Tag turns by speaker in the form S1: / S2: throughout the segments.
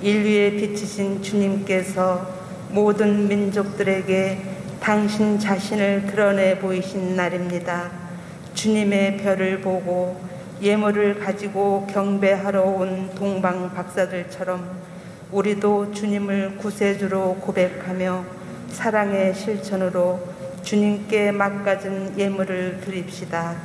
S1: 인류의 빛이신 주님께서 모든 민족들에게 당신 자신을 드러내 보이신 날입니다. 주님의 별을 보고 예물을 가지고 경배하러 온 동방 박사들처럼 우리도 주님을 구세주로 고백하며 사랑의 실천으로 주님께 맡겨진 예물을 드립시다.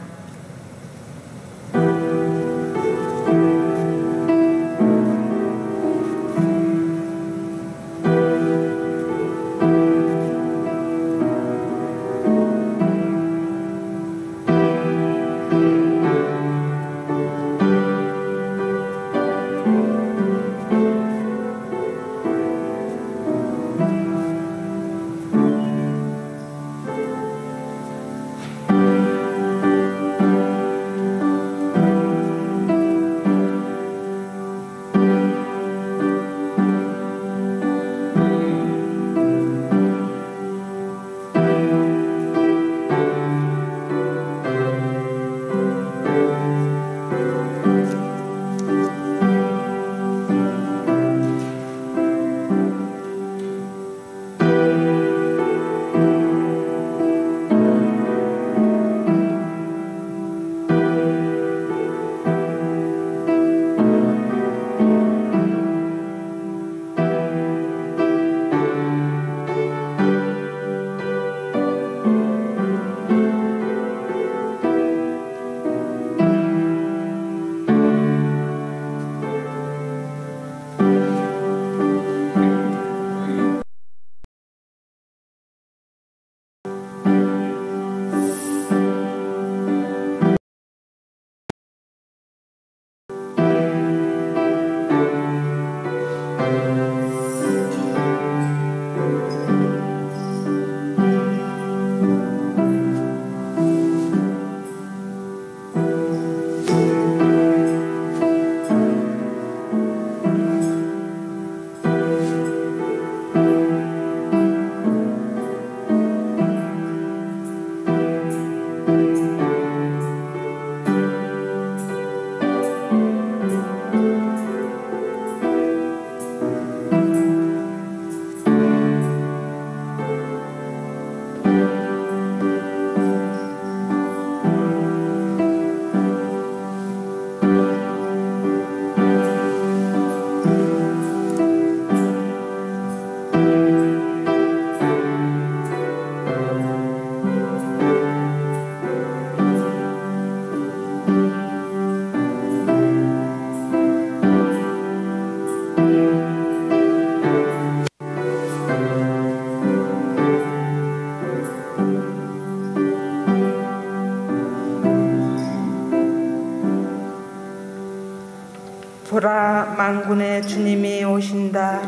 S1: 보라, 만군의 주님이 오신다.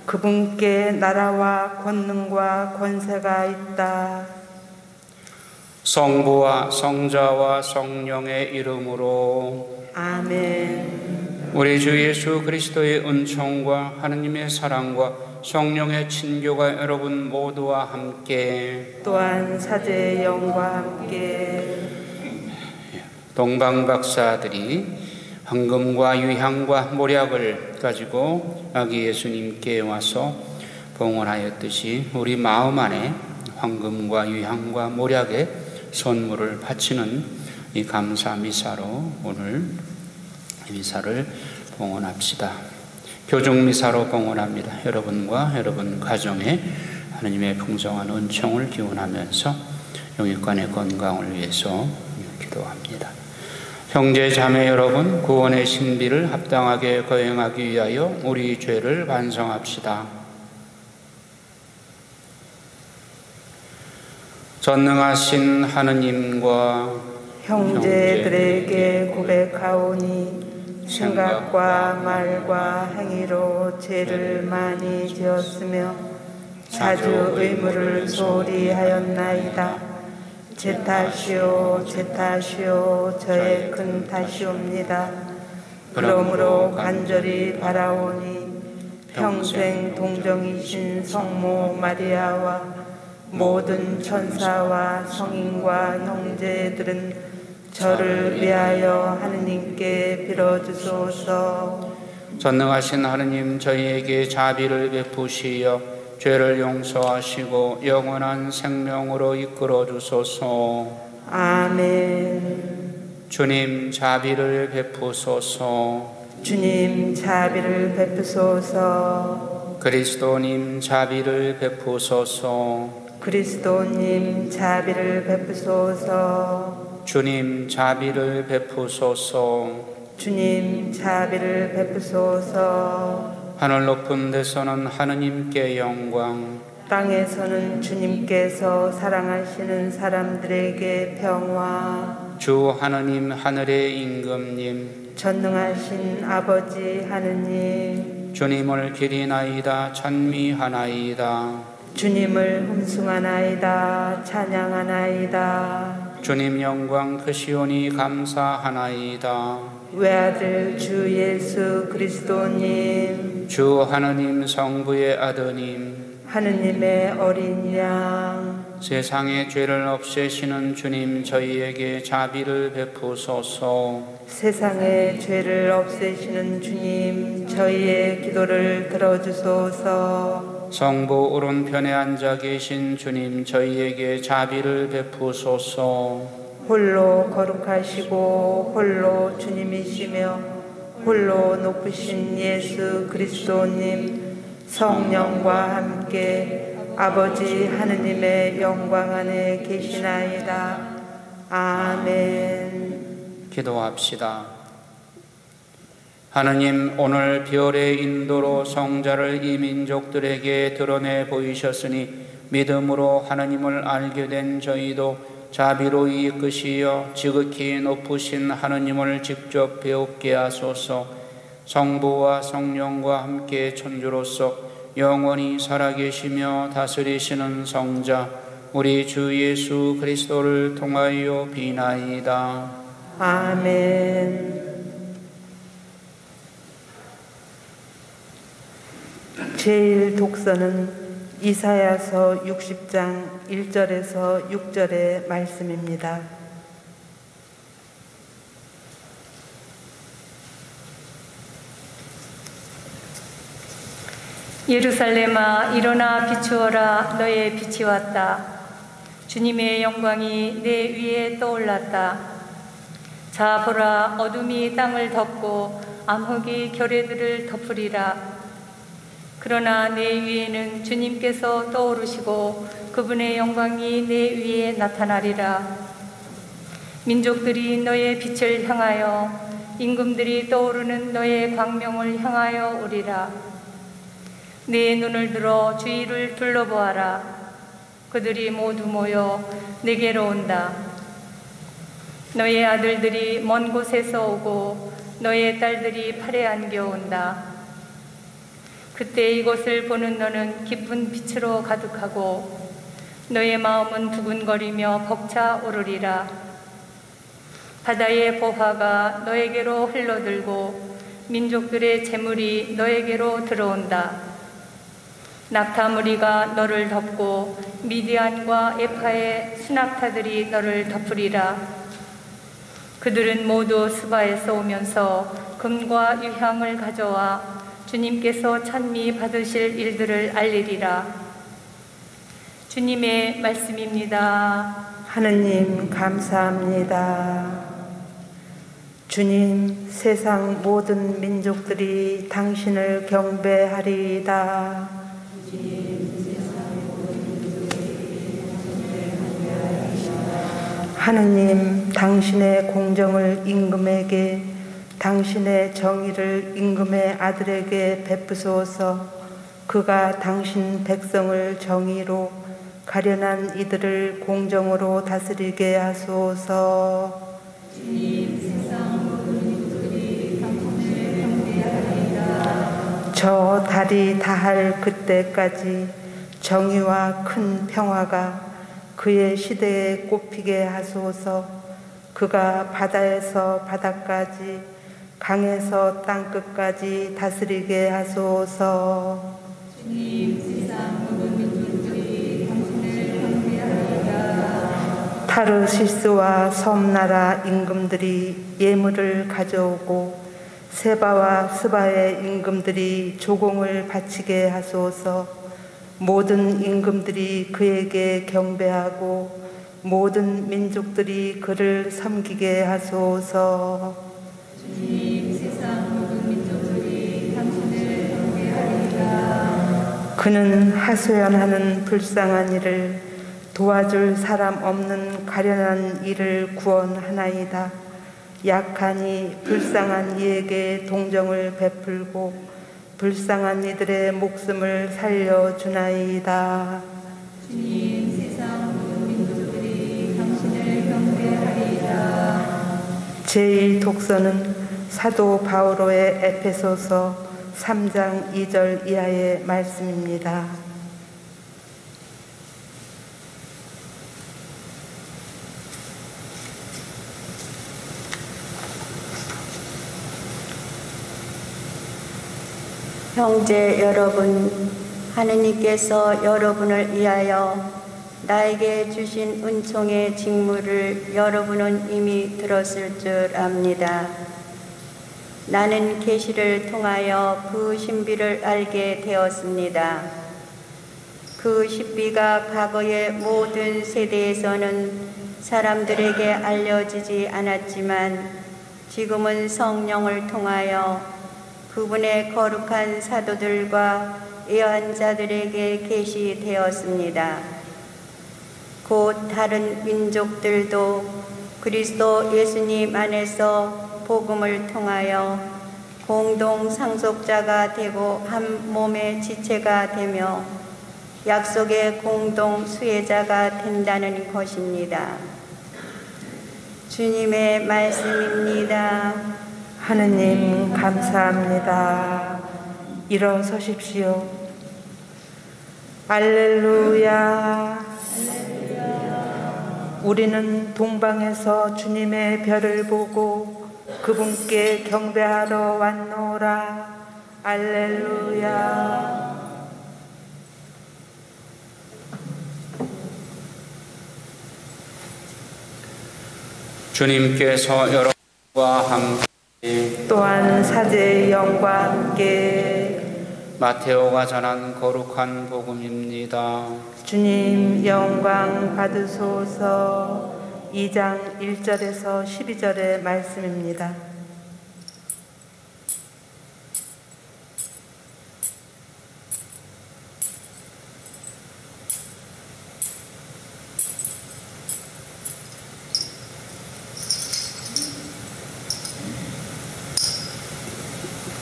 S1: 그분께 나라와 권능과 권세가 있다.
S2: 성부와 성자와 성령의 이름으로
S1: 아멘.
S2: 우리 주 예수 그리스도의 은총과 하느님의 사랑과 성령의 친교가 여러분 모두와 함께
S1: 또한 사제의 영과 함께
S2: 동방 박사들이 황금과 유향과 모략을 가지고 아기 예수님께 와서 봉헌하였듯이 우리 마음 안에 황금과 유향과 모략의 선물을 바치는 이 감사 미사로 오늘 미사를 봉헌합시다. 교중 미사로 봉헌합니다. 여러분과 여러분 가정에 하느님의 풍성한 은총을 기원하면서 영육간의 건강을 위해서 기도합니다. 형제 자매 여러분, 구원의 신비를 합당하게 거행하기 위하여 우리 죄를 반성합시다. 전능하신 하느님과
S1: 형제들에게 고백하오니 생각과 말과 행위로 죄를 많이 지었으며 자주 의무를 소홀히 하였나이다. 제 탓이요 제 탓이요 저의 큰 탓이옵니다. 그러므로 간절히 바라오니 평생 동정이신 성모 마리아와 모든 천사와 성인과 형제들은 저를 위하여 하느님께 빌어주소서.
S2: 전능하신 하느님, 저희에게 자비를 베푸시어 죄를 용서하시고 영원한 생명으로 이끌어 주소서.
S1: 아멘.
S2: 주님, 자비를 베푸소서.
S1: 주님, 자비를 베푸소서.
S2: 그리스도님, 자비를 베푸소서.
S1: 그리스도님, 자비를 베푸소서.
S2: 주님, 자비를 베푸소서.
S1: 주님, 자비를 베푸소서.
S2: 하늘 높은 데서는 하느님께 영광,
S1: 땅에서는 주님께서 사랑하시는 사람들에게 평화.
S2: 주 하느님, 하늘의 임금님,
S1: 전능하신 아버지 하느님,
S2: 주님을 기리나이다 찬미하나이다.
S1: 주님을 흠숭하나이다 찬양하나이다.
S2: 주님 영광 크시오니 감사하나이다.
S1: 외아들 주 예수 그리스도님,
S2: 주 하느님 성부의 아드님,
S1: 하느님의 어린 양,
S2: 세상의 죄를 없애시는 주님, 저희에게 자비를 베푸소서.
S1: 세상의 죄를 없애시는 주님, 저희의 기도를 들어주소서.
S2: 성부 오른편에 앉아 계신 주님, 저희에게 자비를 베푸소서.
S1: 홀로 거룩하시고 홀로 주님이시며 홀로 높으신 예수 그리스도님, 성령과 함께 아버지 하느님의 영광 안에 계시나이다. 아멘.
S2: 기도합시다. 하느님, 오늘 별의 인도로 성자를 이 민족들에게 드러내 보이셨으니 믿음으로 하느님을 알게 된 저희도 자비로 이끄시어 지극히 높으신 하느님을 직접 배웁게 하소서. 성부와 성령과 함께 천주로서 영원히 살아계시며 다스리시는 성자 우리 주 예수 그리스도를 통하여 비나이다.
S1: 아멘. 제일 독서는 이사야서 60장 1절에서 6절의 말씀입니다.
S3: 예루살렘아, 일어나 비추어라. 너의 빛이 왔다. 주님의 영광이 내 위에 떠올랐다. 자, 보라, 어둠이 땅을 덮고 암흑이 결의들을 덮으리라. 그러나 내 위에는 주님께서 떠오르시고 그분의 영광이 내 위에 나타나리라. 민족들이 너의 빛을 향하여, 임금들이 떠오르는 너의 광명을 향하여 오리라. 네 눈을 들어 주위를 둘러보아라. 그들이 모두 모여 내게로 온다. 너의 아들들이 먼 곳에서 오고 너의 딸들이 팔에 안겨온다. 그때 이곳을 보는 너는 기쁜 빛으로 가득하고 너의 마음은 두근거리며 벅차 오르리라. 바다의 보화가 너에게로 흘러들고 민족들의 재물이 너에게로 들어온다. 낙타 무리가 너를 덮고 미디안과 에파의 수낙타들이 너를 덮으리라. 그들은 모두 스바에서 오면서 금과 유향을 가져와 주님께서 찬미 받으실 일들을 알리리라. 주님의 말씀입니다.
S1: 하느님 감사합니다. 주님, 세상 모든 민족들이 당신을 경배하리이다. 하느님, 당신의 공정을 임금에게, 당신의 정의를 임금의 아들에게 베푸소서. 그가 당신 백성을 정의로, 가련한 이들을 공정으로 다스리게 하소서.
S3: 주님, 세상 모든 민족들이 당신을 경배하리이다.
S1: 저 달이 다할 그때까지 정의와 큰 평화가 그의 시대에 꽃피게 하소서. 그가 바다에서 바다까지, 강에서 땅끝까지 다스리게 하소서.
S3: 주님, 세상 모든 민족들이 당신을 경배하리이다.
S1: 타르시스와 섬나라 임금들이 예물을 가져오고 세바와 스바의 임금들이 조공을 바치게 하소서. 모든 임금들이 그에게 경배하고 모든 민족들이 그를 섬기게 하소서.
S3: 주님, 세상 모든 민족들이 당신을 경배하리이다.
S1: 그는 하소연하는 불쌍한 이를, 도와줄 사람 없는 가련한 이를 구원하나이다. 약하니 불쌍한 이에게 동정을 베풀고 불쌍한 이들의 목숨을 살려주나이다.
S3: 주님, 세상 모든 민족들이 당신을 경배하리이다.
S1: 제1독서는 사도 바오로의 에페소서 3장 2절 이하의 말씀입니다.
S4: 형제 여러분, 하느님께서 여러분을 위하여 나에게 주신 은총의 직무를 여러분은 이미 들었을 줄 압니다. 나는 계시를 통하여 그 신비를 알게 되었습니다. 그 신비가 과거의 모든 세대에서는 사람들에게 알려지지 않았지만 지금은 성령을 통하여 그분의 거룩한 사도들과 예언자들에게 계시되었습니다. 곧 다른 민족들도 그리스도 예수님 안에서 복음을 통하여 공동 상속자가 되고 한 몸의 지체가 되며 약속의 공동 수혜자가 된다는 것입니다. 주님의 말씀입니다.
S1: 하느님 감사합니다. 일어서십시오. 할렐루야. 우리는 동방에서 주님의 별을 보고 그분께 경배하러 왔노라. 할렐루야.
S2: 주님께서 여러분과 함께
S1: 또한 사제의 영과 함께
S2: 마테오가 전한 거룩한 복음입니다.
S1: 주님 영광 받으소서. 2장 1절에서 12절의 말씀입니다.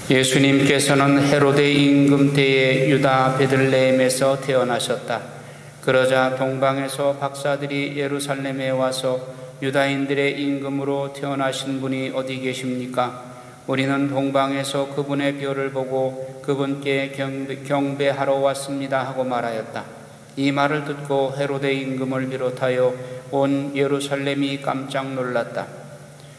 S2: 예수님께서는 헤로데 임금 때에 유다 베들레헴에서 태어나셨다. 그러자 동방에서 박사들이 예루살렘에 와서 유다인들의 임금으로 태어나신 분이 어디 계십니까? 우리는 동방에서 그분의 별을 보고 그분께 경배하러 왔습니다 하고 말하였다. 이 말을 듣고 헤로데 임금을 비롯하여 온 예루살렘이 깜짝 놀랐다.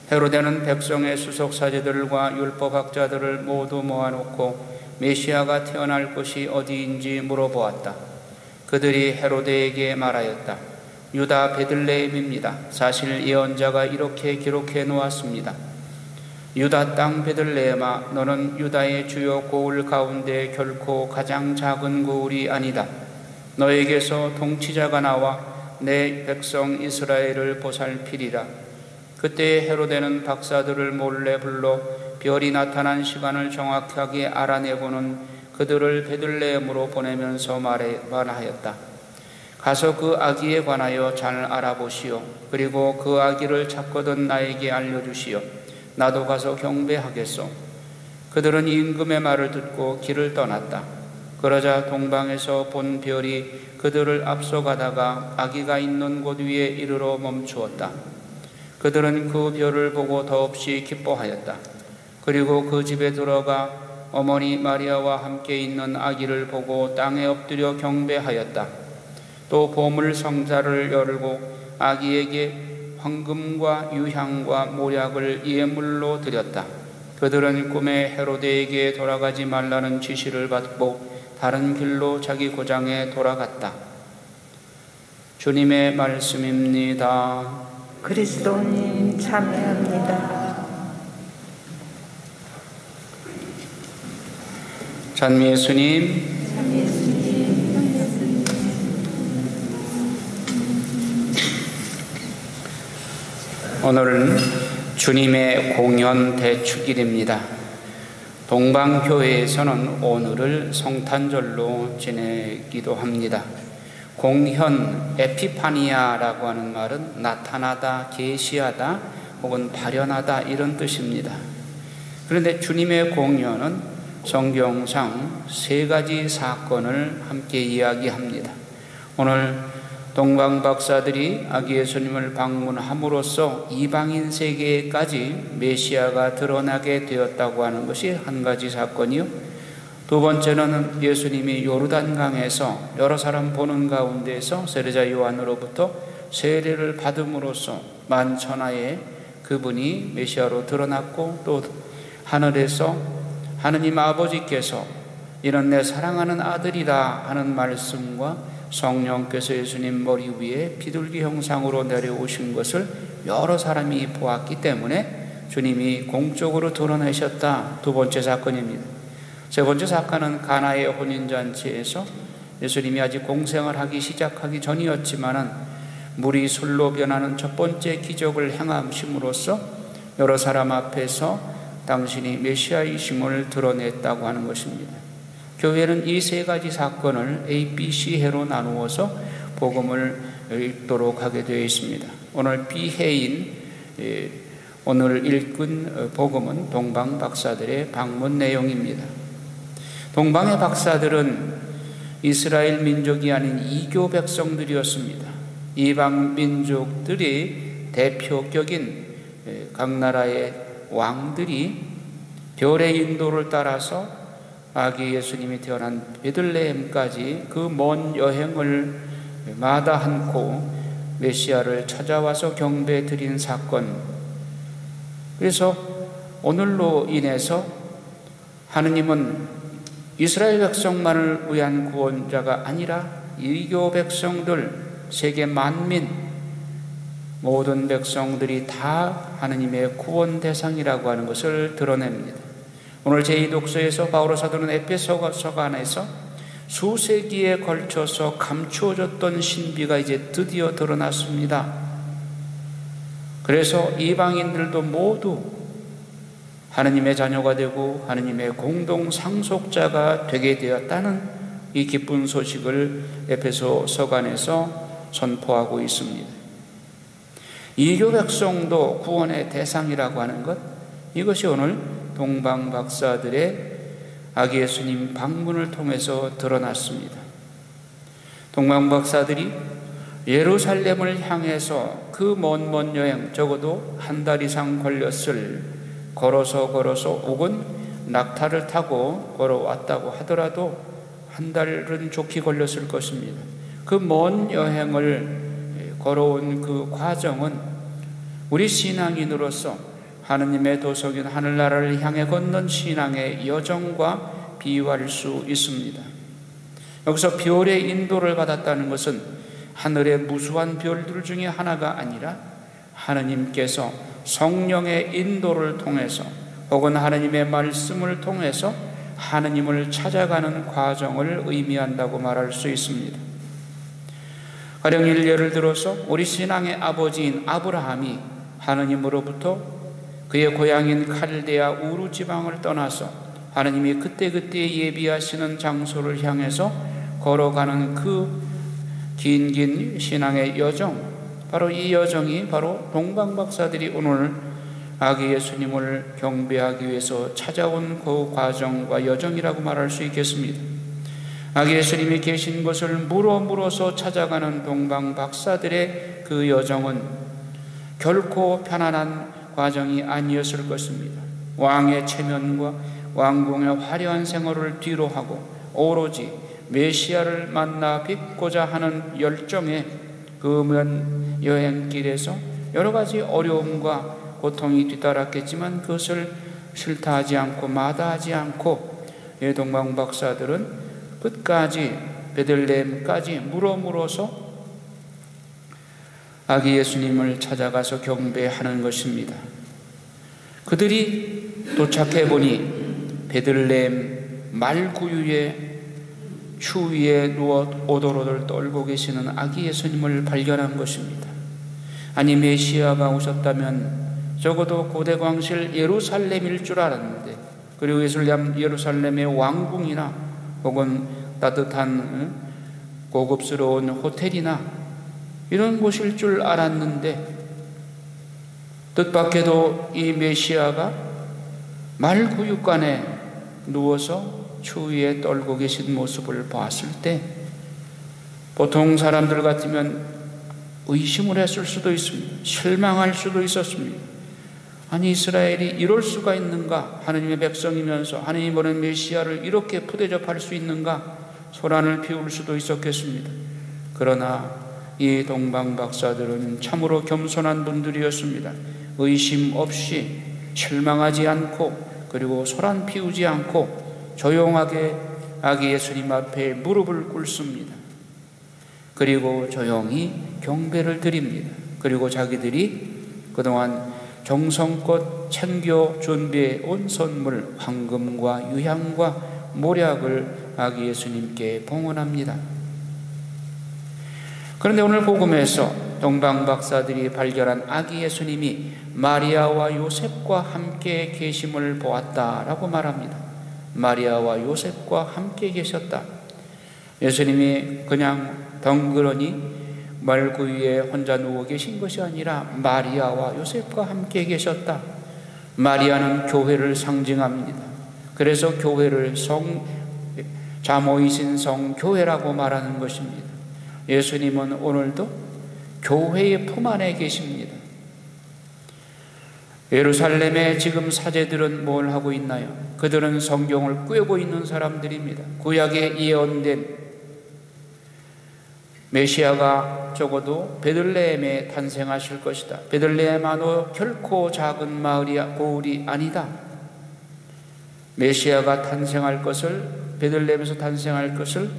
S2: 헤로데는 백성의 수석사제들과 율법학자들을 모두 모아놓고 메시아가 태어날 곳이 어디인지 물어보았다. 그들이 헤로데에게 말하였다. 유다 베들레헴입니다. 사실 예언자가 이렇게 기록해 놓았습니다. 유다 땅 베들레헴아, 너는 유다의 주요 고을 가운데 결코 가장 작은 고을이 아니다. 너에게서 통치자가 나와 내 백성 이스라엘을 보살피리라. 그때 헤로데는 박사들을 몰래 불러 별이 나타난 시간을 정확하게 알아내고는 그들을 베들레헴으로 보내면서 말하였다. 가서 그 아기에 관하여 잘 알아보시오. 그리고 그 아기를 찾거든 나에게 알려주시오. 나도 가서 경배하겠소. 그들은 임금의 말을 듣고 길을 떠났다. 그러자 동방에서 본 별이 그들을 앞서가다가 아기가 있는 곳 위에 이르러 멈추었다. 그들은 그 별을 보고 더없이 기뻐하였다. 그리고 그 집에 들어가 어머니 마리아와 함께 있는 아기를 보고 땅에 엎드려 경배하였다. 또 보물 상자를 열고 아기에게 황금과 유향과 모략을 예물로 드렸다. 그들은 꿈에 헤로데에게 돌아가지 말라는 지시를 받고 다른 길로 자기 고장에 돌아갔다. 주님의 말씀입니다.
S1: 그리스도님 참여합니다.
S2: 찬미 예수님. 오늘은 주님의 공연 대축일입니다. 동방교회에서는 오늘을 성탄절로 지내기도 합니다. 공현, 에피파니아라고 하는 말은 나타나다, 계시하다, 혹은 발현하다 이런 뜻입니다. 그런데 주님의 공연은 성경상 세 가지 사건을 함께 이야기합니다. 오늘 동방박사들이 아기 예수님을 방문함으로써 이방인 세계까지 메시아가 드러나게 되었다고 하는 것이 한 가지 사건이요. 두 번째는 예수님이 요르단강에서 여러 사람 보는 가운데에서 세례자 요한으로부터 세례를 받음으로써 만천하에 그분이 메시아로 드러났고, 또 하늘에서 하느님 아버지께서 이는 내 사랑하는 아들이다 하는 말씀과 성령께서 예수님 머리 위에 비둘기 형상으로 내려오신 것을 여러 사람이 보았기 때문에 주님이 공적으로 드러내셨다. 두 번째 사건입니다. 세 번째 사건은 가나의 혼인잔치에서 예수님이 아직 공생을 하기 시작하기 전이었지만은 물이 술로 변하는 첫 번째 기적을 행함으로써 여러 사람 앞에서 당신이 메시아이심을 드러냈다고 하는 것입니다. 교회는 이 세 가지 사건을 A, B, C 해로 나누어서 복음을 읽도록 하게 되어 있습니다. 오늘 B해인 오늘 읽은 복음은 동방 박사들의 방문 내용입니다. 동방의 박사들은 이스라엘 민족이 아닌 이교 백성들이었습니다. 이방 민족들이 대표격인 각 나라의 왕들이 별의 인도를 따라서 아기 예수님이 태어난 베들레헴까지 그 먼 여행을 마다 않고 메시아를 찾아와서 경배 드린 사건. 그래서 오늘로 인해서 하느님은 이스라엘 백성만을 위한 구원자가 아니라 이교 백성들, 세계 만민, 모든 백성들이 다 하느님의 구원 대상이라고 하는 것을 드러냅니다. 오늘 제2독서에서 바오로 사도는 에베소서 안에서 수세기에 걸쳐서 감추어졌던 신비가 이제 드디어 드러났습니다. 그래서 이방인들도 모두 하느님의 자녀가 되고 하느님의 공동 상속자가 되게 되었다는 이 기쁜 소식을 에베소 서간에서 선포하고 있습니다. 이교 백성도 구원의 대상이라고 하는 것, 이것이 오늘 동방 박사들의 아기 예수님 방문을 통해서 드러났습니다. 동방 박사들이 예루살렘을 향해서 그 먼 여행, 적어도 한 달 이상 걸렸을, 걸어서 혹은 낙타를 타고 걸어왔다고 하더라도 한 달은 좋게 걸렸을 것입니다. 그 먼 여행을 걸어온 그 과정은 우리 신앙인으로서 하느님의 도성인 하늘나라를 향해 걷는 신앙의 여정과 비유할 수 있습니다. 여기서 별의 인도를 받았다는 것은 하늘의 무수한 별들 중에 하나가 아니라 하느님께서 성령의 인도를 통해서 혹은 하느님의 말씀을 통해서 하느님을 찾아가는 과정을 의미한다고 말할 수 있습니다. 가령 일례를 들어서 우리 신앙의 아버지인 아브라함이 하느님으로부터 그의 고향인 칼데아 우루 지방을 떠나서 하느님이 그때그때 예비하시는 장소를 향해서 걸어가는 그 긴 신앙의 여정, 바로 이 여정이 바로 동방박사들이 오늘 아기 예수님을 경배하기 위해서 찾아온 그 과정과 여정이라고 말할 수 있겠습니다. 아기 예수님이 계신 곳을 물어서 찾아가는 동방박사들의 그 여정은 결코 편안한 과정이 아니었을 것입니다. 왕의 체면과 왕궁의 화려한 생활을 뒤로하고 오로지 메시아를 만나 뵙고자 하는 열정에 그 먼 여행길에서 여러 가지 어려움과 고통이 뒤따랐겠지만 그것을 싫다하지 않고 마다하지 않고 동방 박사들은 끝까지 베들레헴까지 물어서 아기 예수님을 찾아가서 경배하는 것입니다. 그들이 도착해 보니 베들레헴 말구유에 추위에 누워 오돌오돌 떨고 계시는 아기 예수님을 발견한 것입니다. 아니, 메시아가 오셨다면 적어도 고대 광실 예루살렘일 줄 알았는데, 그리고 예루살렘의 왕궁이나 혹은 따뜻한 고급스러운 호텔이나 이런 곳일 줄 알았는데, 뜻밖에도 이 메시아가 말구유관에 누워서 추위에 떨고 계신 모습을 봤을 때 보통 사람들 같으면 의심을 했을 수도 있습니다. 실망할 수도 있었습니다. 아니, 이스라엘이 이럴 수가 있는가? 하느님의 백성이면서 하느님이 보낸 메시아를 이렇게 푸대접할 수 있는가? 소란을 피울 수도 있었겠습니다. 그러나 이 동방 박사들은 참으로 겸손한 분들이었습니다. 의심 없이, 실망하지 않고, 그리고 소란 피우지 않고 조용하게 아기 예수님 앞에 무릎을 꿇습니다. 그리고 조용히 경배를 드립니다. 그리고 자기들이 그동안 정성껏 챙겨 준비해 온 선물, 황금과 유향과 모략을 아기 예수님께 봉헌합니다. 그런데 오늘 복음에서 동방 박사들이 발견한 아기 예수님이 마리아와 요셉과 함께 계심을 보았다라고 말합니다. 마리아와 요셉과 함께 계셨다. 예수님이 그냥 덩그러니 말구유에 혼자 누워 계신 것이 아니라 마리아와 요셉과 함께 계셨다. 마리아는 교회를 상징합니다. 그래서 교회를 자모이신 성교회라고 말하는 것입니다. 예수님은 오늘도 교회의 품 안에 계십니다. 예루살렘에 지금 사제들은 뭘 하고 있나요? 그들은 성경을 꿰고 있는 사람들입니다. 구약에 예언된 메시아가 적어도 베들레헴에 탄생하실 것이다. 베들레헴아도 결코 작은 고을이 아니다. 메시아가 탄생할 것을, 베들레헴에서 탄생할 것을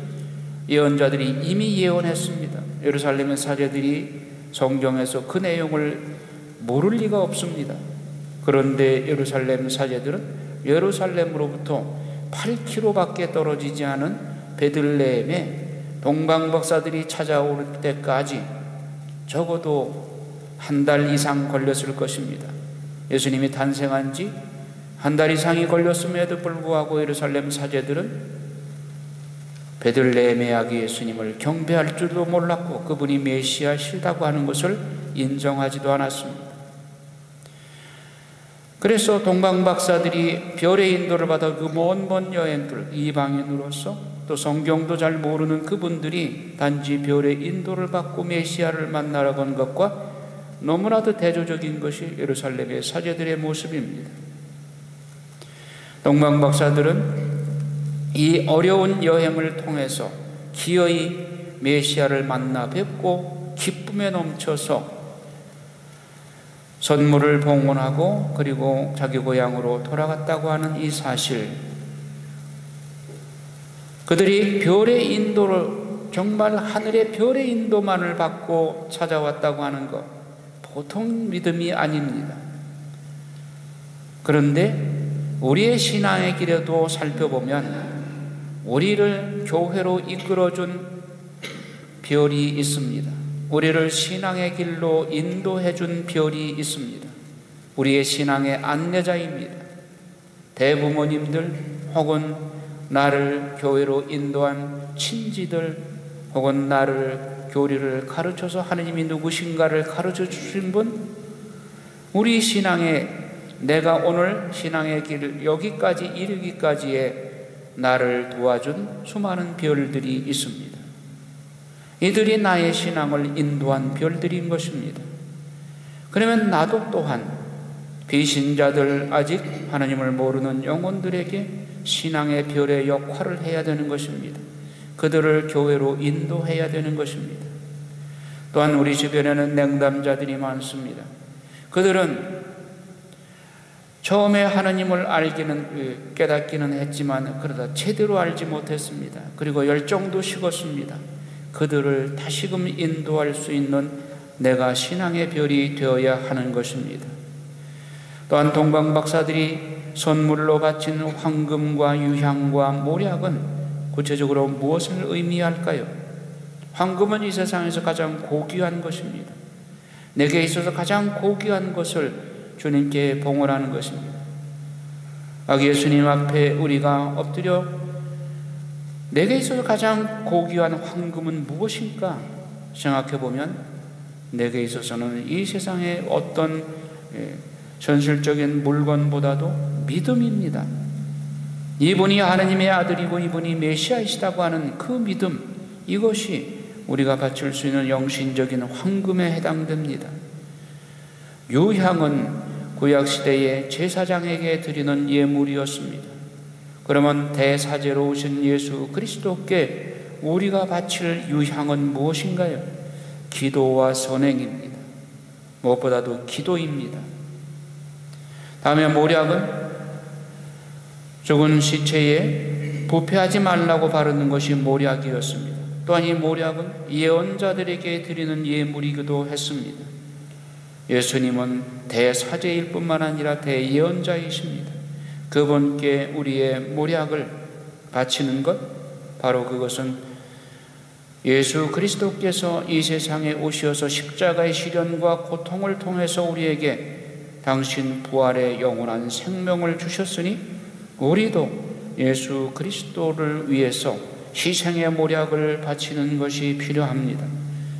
S2: 예언자들이 이미 예언했습니다. 예루살렘의 사제들이 성경에서 그 내용을 모를 리가 없습니다. 그런데 예루살렘 사제들은 예루살렘으로부터 8km밖에 떨어지지 않은 베들레헴에 동방 박사들이 찾아올 때까지 적어도 한 달 이상 걸렸을 것입니다. 예수님이 탄생한 지 한 달 이상이 걸렸음에도 불구하고 예루살렘 사제들은 베들레헴의 아기 예수님을 경배할 줄도 몰랐고 그분이 메시아시다고 하는 것을 인정하지도 않았습니다. 그래서 동방 박사들이 별의 인도를 받아 그 먼 여행들, 이방인으로서 또 성경도 잘 모르는 그분들이 단지 별의 인도를 받고 메시아를 만나러 간 것과 너무나도 대조적인 것이 예루살렘의 사제들의 모습입니다. 동방 박사들은 이 어려운 여행을 통해서 기어이 메시아를 만나 뵙고 기쁨에 넘쳐서 선물을 봉헌하고 그리고 자기 고향으로 돌아갔다고 하는 이 사실, 그들이 별의 인도를, 정말 하늘의 별의 인도만을 받고 찾아왔다고 하는 것, 보통 믿음이 아닙니다. 그런데 우리의 신앙의 길에도 살펴보면 우리를 교회로 이끌어준 별이 있습니다. 우리를 신앙의 길로 인도해준 별이 있습니다. 우리의 신앙의 안내자입니다. 대부모님들 혹은 나를 교회로 인도한 친지들 혹은 나를 교리를 가르쳐서 하느님이 누구신가를 가르쳐 주신 분, 우리 신앙의, 내가 오늘 신앙의 길 여기까지 이르기까지에 나를 도와준 수많은 별들이 있습니다. 이들이 나의 신앙을 인도한 별들인 것입니다. 그러면 나도 또한 비신자들, 아직 하나님을 모르는 영혼들에게 신앙의 별의 역할을 해야 되는 것입니다. 그들을 교회로 인도해야 되는 것입니다. 또한 우리 주변에는 냉담자들이 많습니다. 그들은 처음에 하나님을 깨닫기는 했지만 그러다 제대로 알지 못했습니다. 그리고 열정도 식었습니다. 그들을 다시금 인도할 수 있는 내가 신앙의 별이 되어야 하는 것입니다. 또한 동방 박사들이 선물로 바친 황금과 유향과 모략은 구체적으로 무엇을 의미할까요? 황금은 이 세상에서 가장 고귀한 것입니다. 내게 있어서 가장 고귀한 것을 주님께 봉헌하는 것입니다. 아기 예수님 앞에 우리가 엎드려 내게 있어서 가장 고귀한 황금은 무엇일까 생각해보면 내게 있어서는 이 세상의 어떤 현실적인 물건보다도 믿음입니다. 이분이 하나님의 아들이고 이분이 메시아이시다고 하는 그 믿음, 이것이 우리가 바칠 수 있는 영신적인 황금에 해당됩니다. 유향은 구약시대의 제사장에게 드리는 예물이었습니다. 그러면 대사제로 오신 예수 그리스도께 우리가 바칠 유향은 무엇인가요? 기도와 선행입니다. 무엇보다도 기도입니다. 다음에 모략은 죽은 시체에 부패하지 말라고 바르는 것이 모략이었습니다. 또한 이 모략은 예언자들에게 드리는 예물이기도 했습니다. 예수님은 대사제일 뿐만 아니라 대예언자이십니다. 그분께 우리의 모략을 바치는 것, 바로 그것은 예수 그리스도께서 이 세상에 오셔서 십자가의 시련과 고통을 통해서 우리에게 당신 부활의 영원한 생명을 주셨으니 우리도 예수 그리스도를 위해서 희생의 모략을 바치는 것이 필요합니다.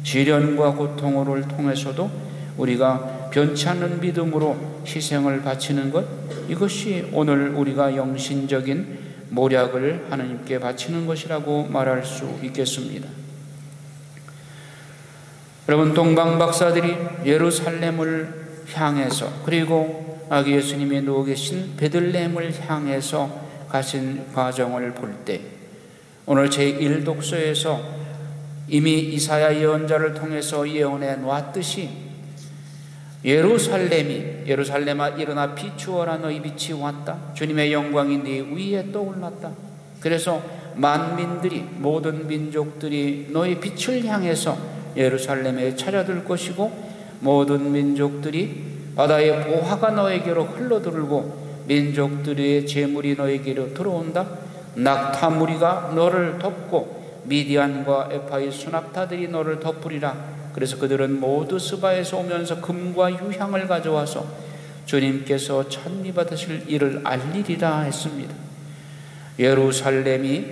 S2: 시련과 고통을 통해서도 우리가 변치 않는 믿음으로 희생을 바치는 것, 이것이 오늘 우리가 영신적인 모략을 하나님께 바치는 것이라고 말할 수 있겠습니다. 여러분, 동방 박사들이 예루살렘을 향해서, 그리고 아기 예수님이 누워 계신 베들레헴을 향해서 가신 과정을 볼 때, 오늘 제1독서에서 이미 이사야 예언자를 통해서 예언해 놨듯이 예루살렘아 일어나 비추어라, 너희 빛이 왔다. 주님의 영광이 네 위에 떠올랐다. 그래서 만민들이, 모든 민족들이 너희 빛을 향해서 예루살렘에 찾아들 것이고, 모든 민족들이 바다의 보화가 너에게로 흘러들고 민족들의 재물이 너에게로 들어온다. 낙타무리가 너를 덮고 미디안과 에파의 수납타들이 너를 덮으리라. 그래서 그들은 모두 스바에서 오면서 금과 유향을 가져와서 주님께서 찬미 받으실 일을 알리리라 했습니다. 예루살렘이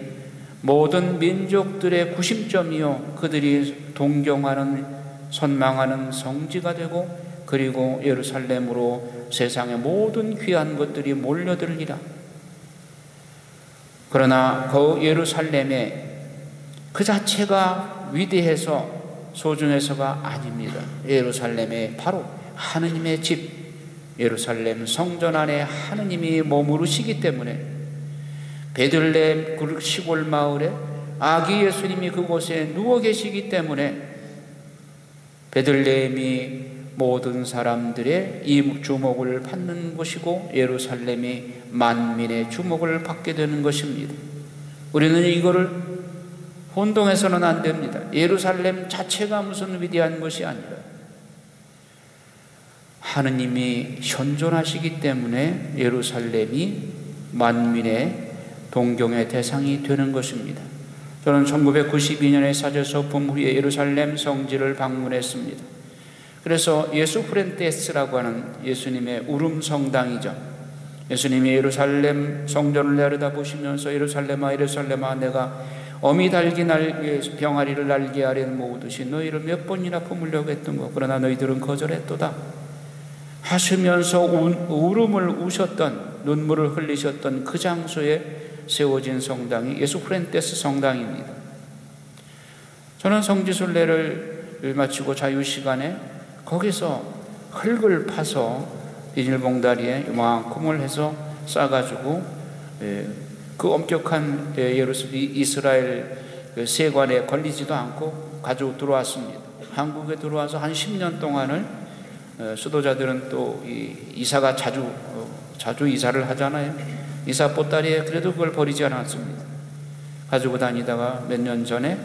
S2: 모든 민족들의 구심점이요, 그들이 동경하는, 선망하는 성지가 되고, 그리고 예루살렘으로 세상의 모든 귀한 것들이 몰려들리라. 그러나 그 예루살렘에 그 자체가 위대해서 소중해서가 아닙니다. 예루살렘에 바로 하느님의 집, 예루살렘 성전 안에 하느님이 머무르시기 때문에, 베들레헴 그 시골 마을에 아기 예수님이 그곳에 누워 계시기 때문에 베들레헴이 모든 사람들의 이 주목을 받는 곳이고, 예루살렘이 만민의 주목을 받게 되는 것입니다. 우리는 이거를 혼동해서는 안 됩니다. 예루살렘 자체가 무슨 위대한 것이 아니라 하느님이 현존하시기 때문에 예루살렘이 만민의 동경의 대상이 되는 것입니다. 저는 1992년에 사제소품 후에 예루살렘 성지를 방문했습니다. 그래서 예수프렌테스라고 하는 예수님의 울음 성당이죠. 예수님이 예루살렘 성전을 내려다보시면서 예루살렘아 예루살렘아 내가 어미 달기 병아리를 날개 아래 모으듯이 너희를 몇 번이나 품으려고 했던 것, 그러나 너희들은 거절했도다 하시면서 울음을 우셨던, 눈물을 흘리셨던 그 장소에 세워진 성당이 예수프렌테스 성당입니다. 저는 성지순례를 마치고 자유시간에 거기서 흙을 파서 비닐봉다리에 이만큼을 해서 싸가지고 그 엄격한 이스라엘 세관에 걸리지도 않고 가지고 들어왔습니다. 한국에 들어와서 한 10년 동안을 수도자들은 또 이사가 자주 이사를 하잖아요. 이사 보따리에 그래도 그걸 버리지 않았습니다. 가지고 다니다가 몇 년 전에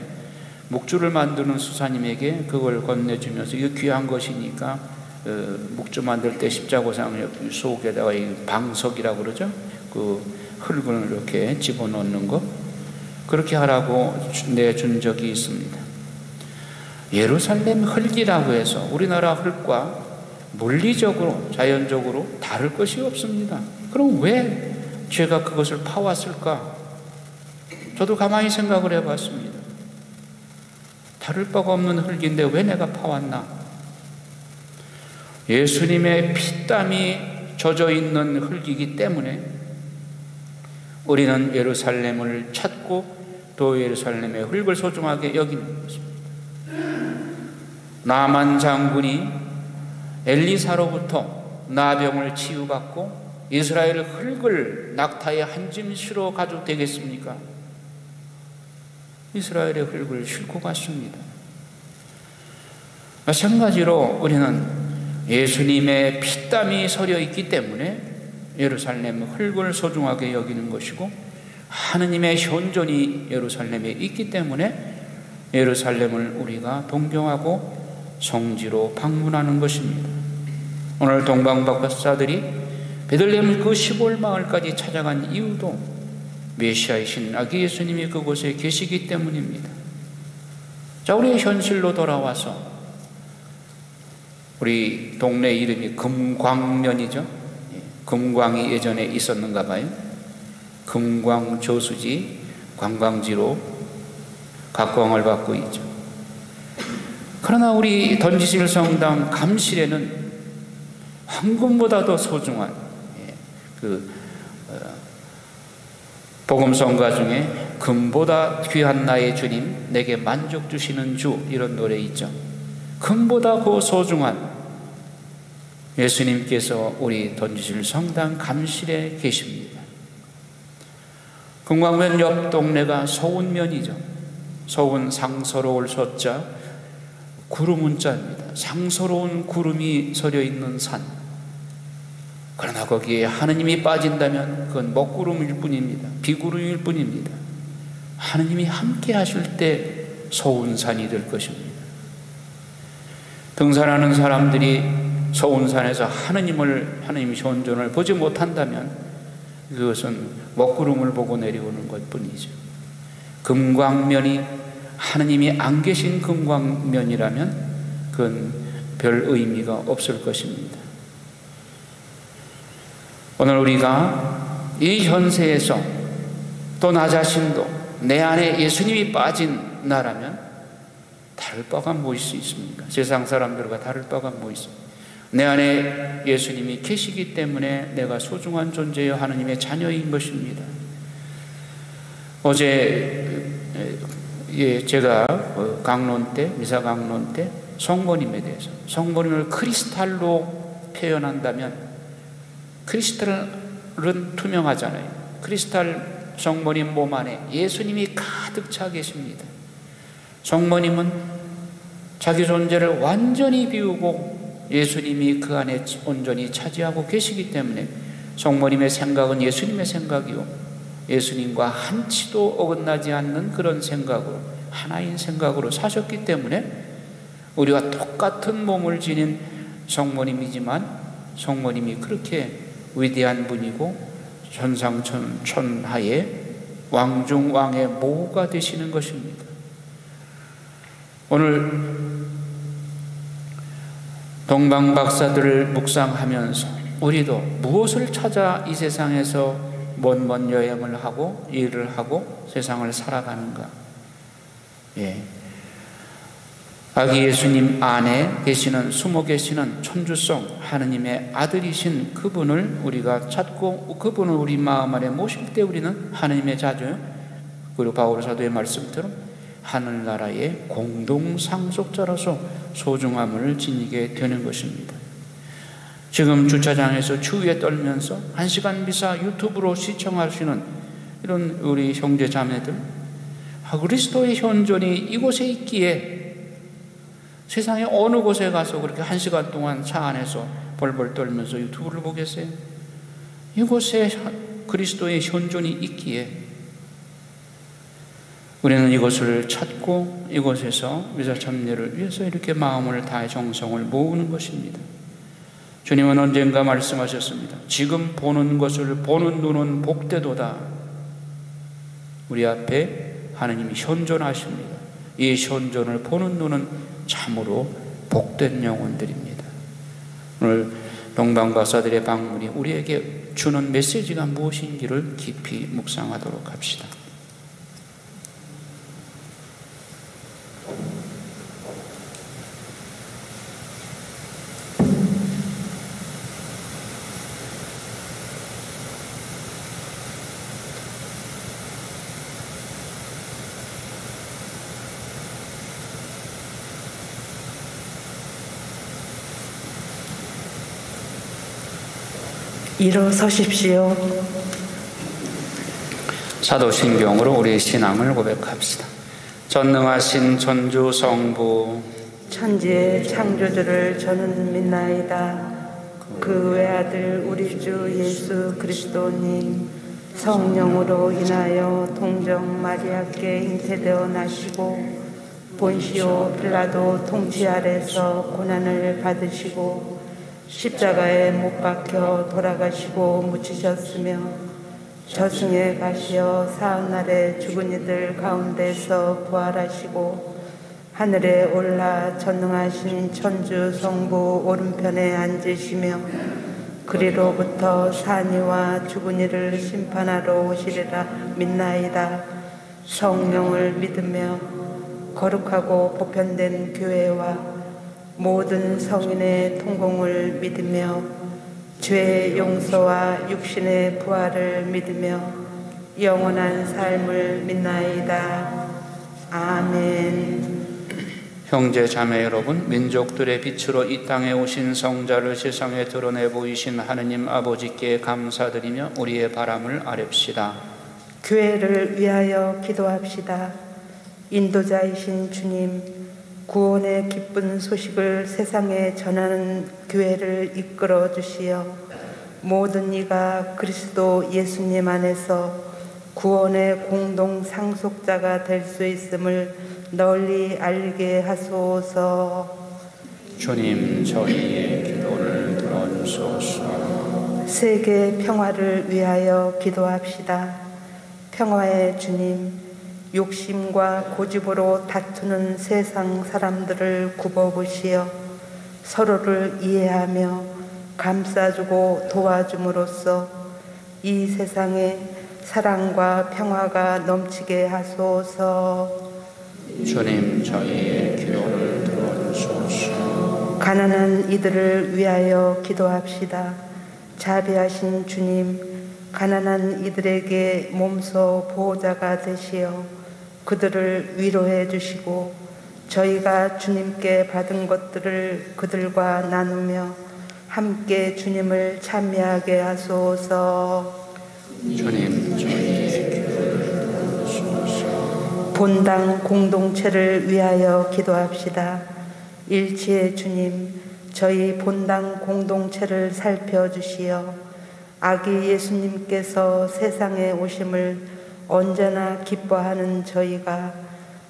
S2: 목줄을 만드는 수사님에게 그걸 건네주면서 이거 귀한 것이니까 묵주 만들 때 십자고상 속에다가 방석이라고 그러죠. 그 흙을 이렇게 집어넣는 거, 그렇게 하라고 내준 적이 있습니다. 예루살렘 흙이라고 해서 우리나라 흙과 물리적으로 자연적으로 다를 것이 없습니다. 그럼 왜 죄가 그것을 파왔을까? 저도 가만히 생각을 해봤습니다. 다를 바가 없는 흙인데 왜 내가 파왔나? 예수님의 피땀이 젖어 있는 흙이기 때문에 우리는 예루살렘을 찾고 또 예루살렘의 흙을 소중하게 여기는 것입니다. 나만 장군이 엘리사로부터 나병을 치유받고 이스라엘 흙을 낙타의 한 짐시로 가져도 되겠습니까? 이스라엘의 흙을 싣고 갔습니다. 마찬가지로 우리는 예수님의 피땀이 서려 있기 때문에 예루살렘 흙을 소중하게 여기는 것이고, 하느님의 현존이 예루살렘에 있기 때문에 예루살렘을 우리가 동경하고 성지로 방문하는 것입니다. 오늘 동방박사들이 베들레헴 그 시골 마을까지 찾아간 이유도 메시아이신 아기 예수님이 그곳에 계시기 때문입니다. 자, 우리의 현실로 돌아와서 우리 동네 이름이 금광면이죠. 금광이 예전에 있었는가 봐요. 금광 저수지 관광지로 각광을 받고 있죠. 그러나 우리 던지실 성당 감실에는 황금보다도 소중한 복음성가 중에 금보다 귀한 나의 주님, 내게 만족 주시는 주, 이런 노래 있죠. 금보다 그 소중한 예수님께서 우리 던지실 성당 감실에 계십니다. 금광면 옆 동네가 서운면이죠. 서운 상서로울 서자, 구름 문자입니다. 상서로운 구름이 서려 있는 산. 그러나 거기에 하느님이 빠진다면 그건 먹구름일 뿐입니다. 비구름일 뿐입니다. 하느님이 함께 하실 때 서운산이 될 것입니다. 등산하는 사람들이 서운산에서 하느님의 현존을 보지 못한다면 그것은 먹구름을 보고 내려오는 것뿐이죠. 금광면이 하느님이 안 계신 금광면이라면 그건 별 의미가 없을 것입니다. 오늘 우리가 이 현세에서 또 나 자신도 내 안에 예수님이 빠진 나라면 다를 바가 뭐 있을 수 있습니까? 세상 사람들과 다를 바가 뭐 있습니까? 내 안에 예수님이 계시기 때문에 내가 소중한 존재여 하느님의 자녀인 것입니다. 어제 제가 강론 때, 미사 강론 때 성모님에 대해서, 성모님을 크리스탈로 표현한다면, 크리스탈은 투명하잖아요. 크리스탈 성모님 몸 안에 예수님이 가득 차 계십니다. 성모님은 자기 존재를 완전히 비우고 예수님이 그 안에 온전히 차지하고 계시기 때문에 성모님의 생각은 예수님의 생각이요, 예수님과 한치도 어긋나지 않는 그런 생각으로, 하나인 생각으로 사셨기 때문에 우리와 똑같은 몸을 지닌 성모님이지만 성모님이 그렇게 위대한 분이고 천상천하의 왕중왕의 모가 되시는 것입니다. 오늘 동방박사들을 묵상하면서 우리도 무엇을 찾아 이 세상에서 먼 여행을 하고 일을 하고 세상을 살아가는가? 아기 예수님 안에 계시는, 숨어 계시는 천주성 하느님의 아들이신 그분을 우리가 찾고 그분을 우리 마음 안에 모실 때 우리는 하느님의 자녀, 그리고 바울 사도의 말씀처럼 하늘나라의 공동 상속자로서 소중함을 지니게 되는 것입니다. 지금 주차장에서 추위에 떨면서 1시간 미사 유튜브로 시청하시는 이런 우리 형제 자매들, 그리스도의 현존이 이곳에 있기에 세상에 어느 곳에 가서 그렇게 1시간 동안 차 안에서 벌벌 떨면서 유튜브를 보겠어요? 이곳에 그리스도의 현존이 있기에 우리는 이것을 찾고 이곳에서 미사 참여를 위해서 이렇게 마음을 다해 정성을 모으는 것입니다. 주님은 언젠가 말씀하셨습니다. 지금 보는 것을 보는 눈은 복되도다. 우리 앞에 하느님이 현존하십니다. 이 현존을 보는 눈은 참으로 복된 영혼들입니다. 오늘 동방박사들의 방문이 우리에게 주는 메시지가 무엇인지를 깊이 묵상하도록 합시다.
S1: 일어서십시오.
S2: 사도신경으로 우리의 신앙을 고백합시다. 전능하신 천주 성부
S1: 천지의 창조주를 저는 믿나이다. 그 외아들 우리 주 예수 그리스도님 성령으로 인하여 동정 마리아께 잉태되어 나시고 본시오 빌라도 통치 아래서 고난을 받으시고 십자가에 못 박혀 돌아가시고 묻히셨으며 저승에 가시어 사흘날에 죽은 이들 가운데서 부활하시고 하늘에 올라 전능하신 천주 성부 오른편에 앉으시며 그리로부터 산이와 죽은 이를 심판하러 오시리라 믿나이다. 성령을 믿으며 거룩하고 보편된 교회와 모든 성인의 통공을 믿으며 죄의 용서와 육신의 부활을 믿으며 영원한 삶을 믿나이다. 아멘.
S2: 형제 자매 여러분, 민족들의 빛으로 이 땅에 오신 성자를 세상에 드러내 보이신 하느님 아버지께 감사드리며 우리의 바람을 아렵시다.
S1: 교회를 위하여 기도합시다. 인도자이신 주님, 구원의 기쁜 소식을 세상에 전하는 교회를 이끌어 주시어 모든 이가 그리스도 예수님 안에서 구원의 공동 상속자가 될 수 있음을 널리 알게 하소서.
S2: 주님, 저희의 기도를 들어주소서.
S1: 세계 평화를 위하여 기도합시다. 평화의 주님, 욕심과 고집으로 다투는 세상 사람들을 굽어보시어 서로를 이해하며 감싸주고 도와줌으로써 이 세상에 사랑과 평화가 넘치게 하소서.
S2: 주님, 저희의 기도를 들어주소서.
S1: 가난한 이들을 위하여 기도합시다. 자비하신 주님, 가난한 이들에게 몸소 보호자가 되시어 그들을 위로해 주시고 저희가 주님께 받은 것들을 그들과 나누며 함께 주님을 찬미하게 하소서.
S2: 주님, 저희의 기도를 들어주소서.
S1: 본당 공동체를 위하여 기도합시다. 일치의 주님, 저희 본당 공동체를 살펴주시어 아기 예수님께서 세상에 오심을 언제나 기뻐하는 저희가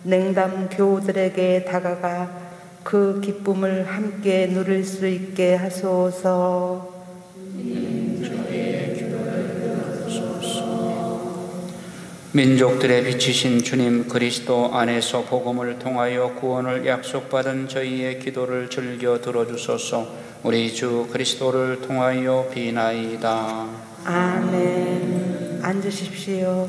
S1: 냉담 교우들에게 다가가 그 기쁨을 함께 누릴 수 있게 하소서.
S2: 민족들의 빛이신 주님 그리스도 안에서 복음을 통하여 구원을 약속받은 저희의 기도를 즐겨 들어주소서. 우리 주 그리스도를 통하여 비나이다.
S1: 아멘. 앉으십시오.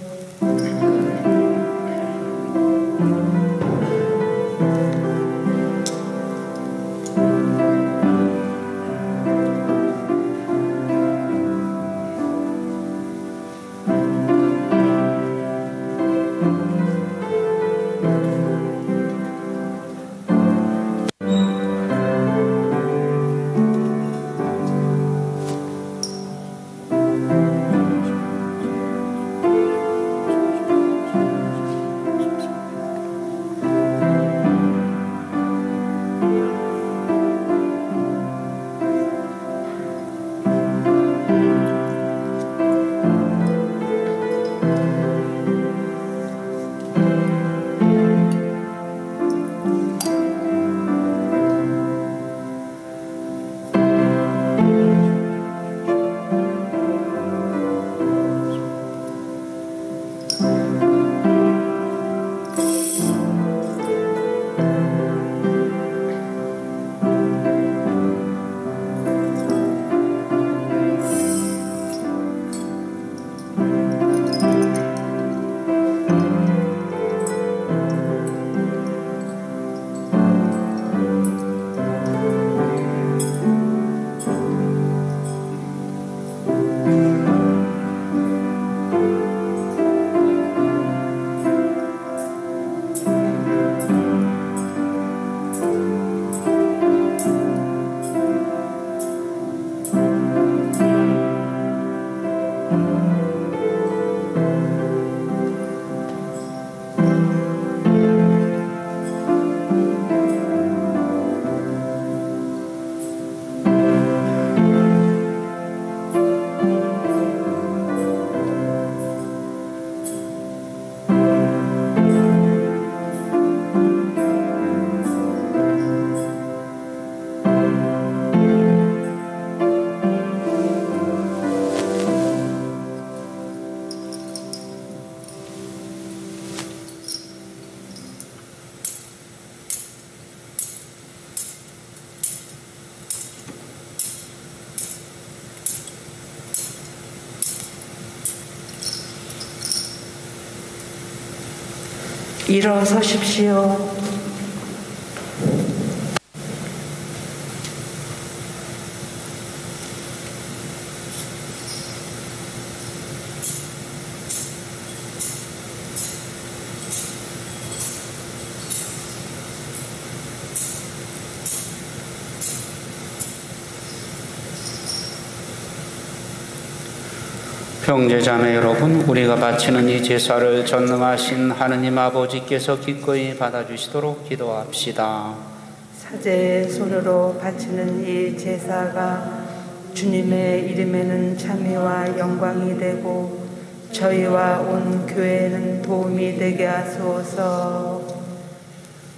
S1: 일어서십시오.
S2: 형제자매 여러분, 우리가 바치는 이 제사를 전능하신 하느님 아버지께서 기꺼이 받아주시도록 기도합시다.
S1: 사제의 손으로 바치는 이 제사가 주님의 이름에는 참회와 영광이 되고 저희와 온 교회에는 도움이 되게 하소서.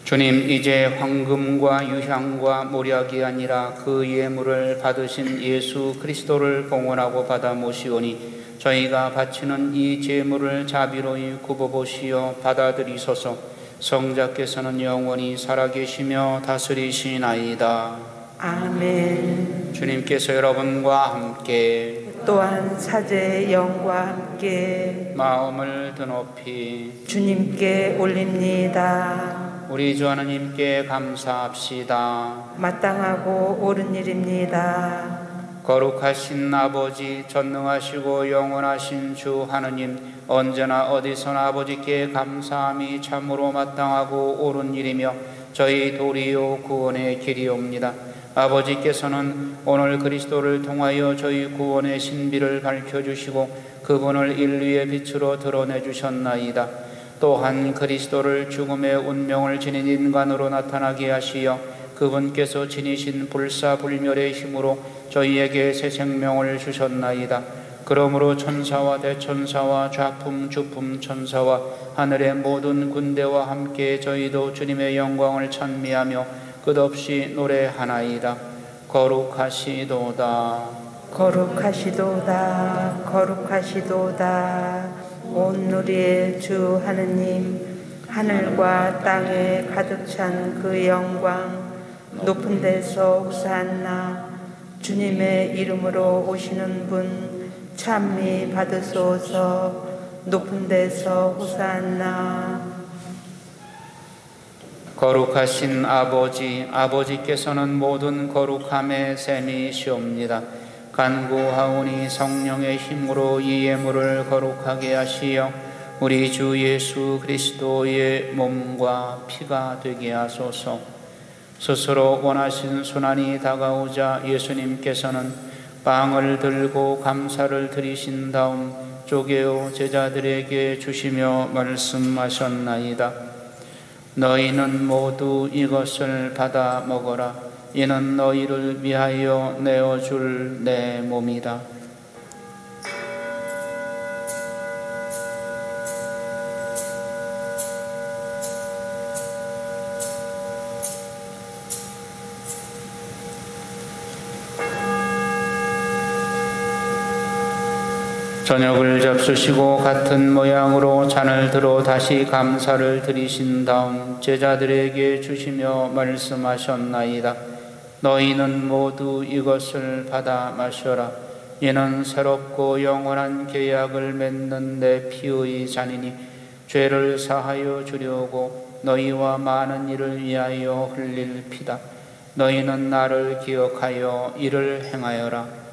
S2: 주님, 이제 황금과 유향과 모략이 아니라 그 예물을 받으신 예수 그리스도를 봉헌하고 받아 모시오니 저희가 바치는 이 제물을 자비로이 굽어보시어 받아들이소서. 성자께서는 영원히 살아계시며 다스리시나이다.
S1: 아멘.
S2: 주님께서 여러분과 함께
S1: 또한 사제의 영과 함께
S2: 마음을 드높이
S1: 주님께 올립니다.
S2: 우리 주 하나님께 감사합시다.
S1: 마땅하고 옳은 일입니다.
S2: 거룩하신 아버지, 전능하시고 영원하신 주 하느님, 언제나 어디서나 아버지께 감사함이 참으로 마땅하고 옳은 일이며 저희 도리요 구원의 길이옵니다. 아버지께서는 오늘 그리스도를 통하여 저희 구원의 신비를 밝혀주시고 그분을 인류의 빛으로 드러내주셨나이다. 또한 그리스도를 죽음의 운명을 지닌 인간으로 나타나게 하시어 그분께서 지니신 불사불멸의 힘으로 저희에게 새 생명을 주셨나이다. 그러므로 천사와 대천사와 좌품 주품 천사와 하늘의 모든 군대와 함께 저희도 주님의 영광을 찬미하며 끝없이 노래하나이다. 거룩하시도다.
S1: 거룩하시도다. 거룩하시도다. 온 우리의 주 하느님, 하늘과 땅에 가득 찬 그 영광, 높은 데서 호산나. 주님의 이름으로 오시는 분 찬미 받으소서. 높은 데서 호산나.
S2: 거룩하신 아버지, 아버지께서는 모든 거룩함의 셈이시옵니다. 간구하오니 성령의 힘으로 이 예물을 거룩하게 하시어 우리 주 예수 그리스도의 몸과 피가 되게 하소서. 스스로 원하신 순환이 다가오자 예수님께서는 빵을 들고 감사를 드리신 다음 쪼개어 제자들에게 주시며 말씀하셨나이다. 너희는 모두 이것을 받아 먹어라. 이는 너희를 위하여 내어줄 내 몸이다. 저녁을 잡수시고 같은 모양으로 잔을 들어 다시 감사를 드리신 다음 제자들에게 주시며 말씀하셨나이다. 너희는 모두 이것을 받아 마셔라. 이는 새롭고 영원한 계약을 맺는 내 피의 잔이니 죄를 사하여 주려고 너희와 많은 이를 위하여 흘릴 피다. 너희는 나를 기억하여 이를 행하여라.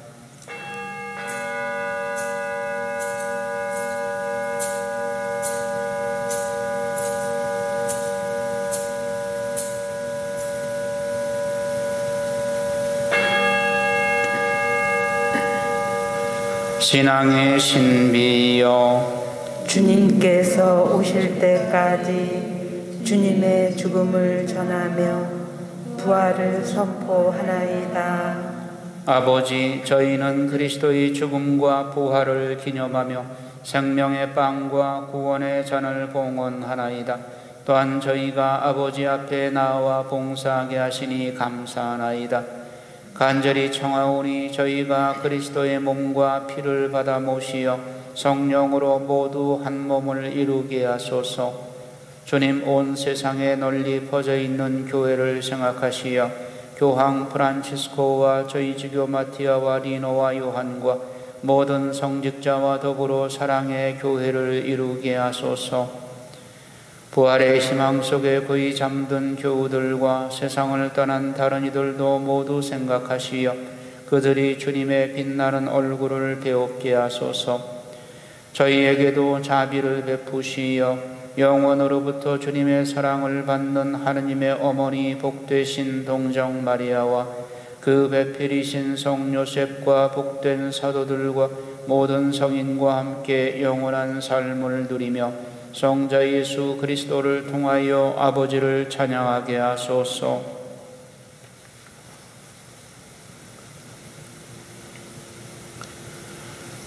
S2: 신앙의 신비여,
S1: 주님께서 오실 때까지 주님의 죽음을 전하며 부활을 선포하나이다.
S2: 아버지, 저희는 그리스도의 죽음과 부활을 기념하며 생명의 빵과 구원의 잔을 봉헌하나이다. 또한 저희가 아버지 앞에 나와 봉사하게 하시니 감사하나이다. 간절히 청하오니 저희가 그리스도의 몸과 피를 받아 모시어 성령으로 모두 한 몸을 이루게 하소서. 주님, 온 세상에 널리 퍼져 있는 교회를 생각하시어 교황 프란치스코와 저희 지교 마티아와 리노와 요한과 모든 성직자와 더불어 사랑의 교회를 이루게 하소서. 부활의 희망 속에 거의 잠든 교우들과 세상을 떠난 다른 이들도 모두 생각하시어 그들이 주님의 빛나는 얼굴을 배웁게 하소서. 저희에게도 자비를 베푸시어 영원으로부터 주님의 사랑을 받는 하느님의 어머니 복되신 동정 마리아와 그 배필이신 성 요셉과 복된 사도들과 모든 성인과 함께 영원한 삶을 누리며 성자 예수 그리스도를 통하여 아버지를 찬양하게 하소서.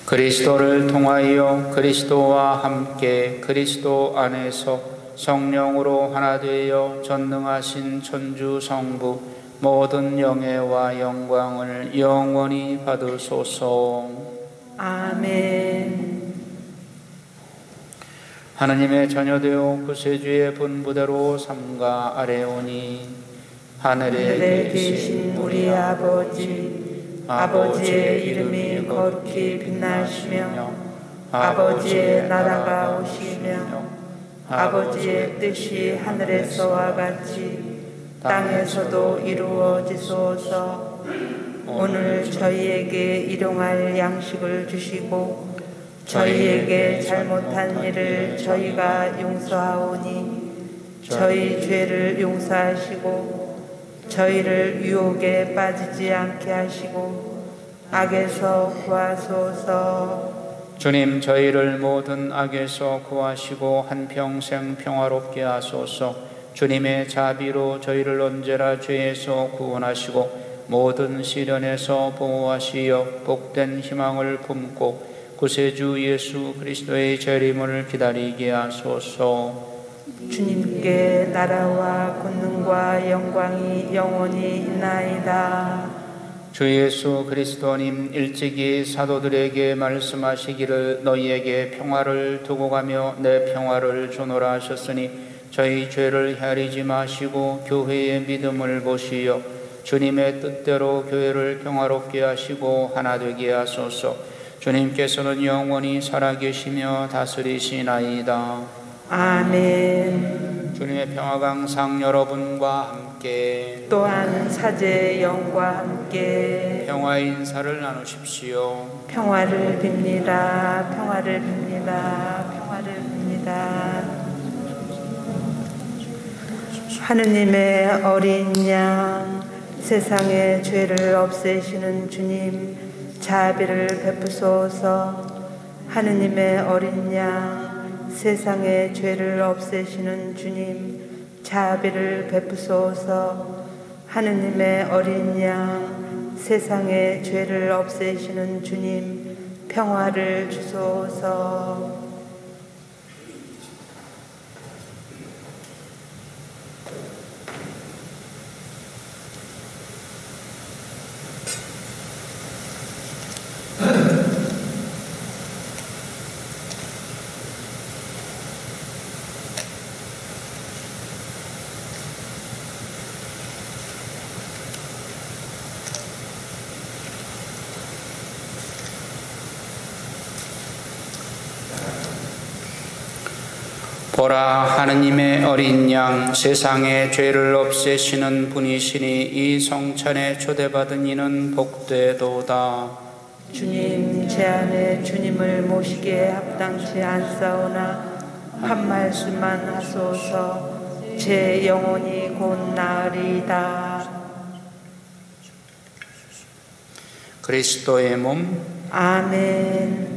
S2: 그리스도를 통하여 그리스도와 함께 그리스도 안에서 성령으로 하나 되어 전능하신 천주 성부 모든 영예와 영광을 영원히 받으소서.
S1: 아멘.
S2: 하느님의 자녀되어 구세주의 분부대로 삼가 아뢰오니 하늘에
S1: 계신 우리 아버지의 이름이 거룩히 빛나시며 아버지의 나라가 오시며 아버지의 뜻이 하늘에서와 같이 땅에서도 이루어지소서. 오늘 저희에게 일용할 양식을 주시고 저희에게 잘못한 일을 저희가 용서하오니 저희 죄를 용서하시고 저희를 유혹에 빠지지 않게 하시고 악에서 구하소서.
S2: 주님, 저희를 모든 악에서 구하시고 한평생 평화롭게 하소서. 주님의 자비로 저희를 언제나 죄에서 구원하시고 모든 시련에서 보호하시어 복된 희망을 품고 구세주 예수 그리스도의 재림을 기다리게 하소서.
S1: 주님께 나라와 권능과 영광이 영원히 있나이다.
S2: 주 예수 그리스도님, 일찍이 사도들에게 말씀하시기를 너희에게 평화를 두고 가며 내 평화를 주노라 하셨으니 저희 죄를 헤아리지 마시고 교회의 믿음을 보시어 주님의 뜻대로 교회를 평화롭게 하시고 하나 되게 하소서. 주님께서는 영원히 살아계시며 다스리시나이다.
S1: 아멘.
S2: 주님의 평화가 항상 여러분과 함께
S1: 또한 사제의 영과 함께
S2: 평화의 인사를 나누십시오.
S1: 평화를 빕니다. 평화를 빕니다. 평화를 빕니다. 하느님의 어린 양, 세상의 죄를 없애시는 주님, 자비를 베푸소서. 하느님의 어린 양, 세상의 죄를 없애시는 주님, 자비를 베푸소서. 하느님의 어린 양, 세상의 죄를 없애시는 주님, 평화를 주소서.
S2: 보라, 하느님의 어린 양, 세상의 죄를 없애시는 분이시니 이 성찬에 초대받은 이는 복되도다.
S1: 주님, 제 안에 주님을 모시기에 합당치 않사오나 한 말씀만 하소서. 제 영혼이 곧 나으리이다.
S2: 그리스도의 몸,
S1: 아멘.